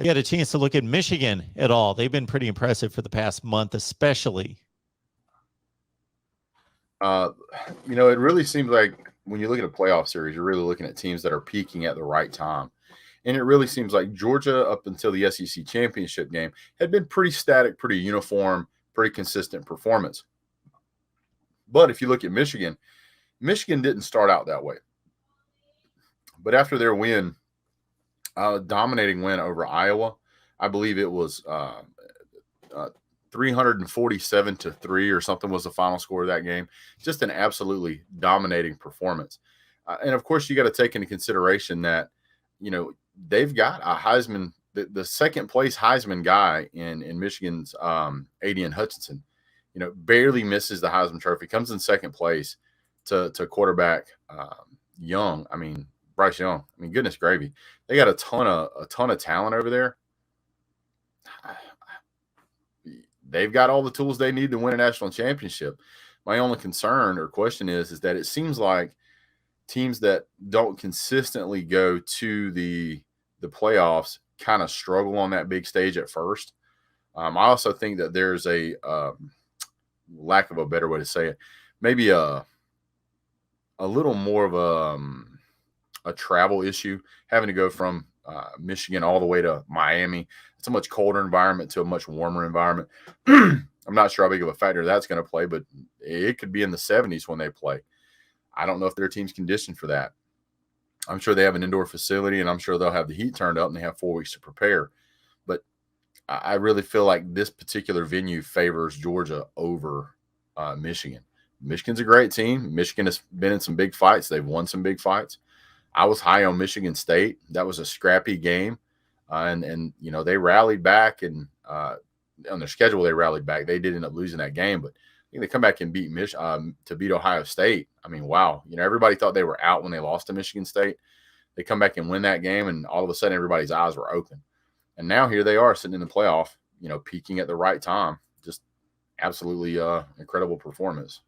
you had a chance to look at Michigan at all? They've been pretty impressive for the past month, especially. You know, it really seems like when you look at a playoff series, you're really looking at teams that are peaking at the right time. And it really seems like Georgia, up until the SEC championship game, had been pretty static, pretty uniform, pretty consistent performance. But if you look at Michigan, Michigan didn't start out that way. But after their win, dominating win over Iowa, I believe it was 347-3 or something was the final score of that game. Just an absolutely dominating performance. And of course, you got to take into consideration that, you know, they've got a Heisman, the second place Heisman guy in Michigan's Aiden Hutchinson, you know, barely misses the Heisman Trophy, comes in second place to quarterback Young. I mean, Bryce Young. I mean, goodness gravy, they got a ton of talent over there. They've got all the tools they need to win a national championship. My only concern or question is that it seems like teams that don't consistently go to the playoffs kind of struggle on that big stage at first. I also think that there's a lack of a better way to say it, maybe a little more of a travel issue, having to go from Michigan all the way to Miami. It's a much colder environment to a much warmer environment. I'm not sure how big of a factor that's going to play, but it could be in the 70s when they play. I don't know if their team's conditioned for that. I'm sure they have an indoor facility, and I'm sure they'll have the heat turned up, and they have 4 weeks to prepare. But I really feel like this particular venue favors Georgia over Michigan. Michigan's a great team. Michigan has been in some big fights. They've won some big fights. I was high on Michigan State. That was a scrappy game. And you know, they rallied back, and on their schedule, they rallied back. They did end up losing that game, but I think they come back and beat Ohio State. I mean, wow. You know, everybody thought they were out when they lost to Michigan State. They come back and win that game, and all of a sudden everybody's eyes were open. And now here they are sitting in the playoff, you know, peaking at the right time. Just absolutely incredible performance.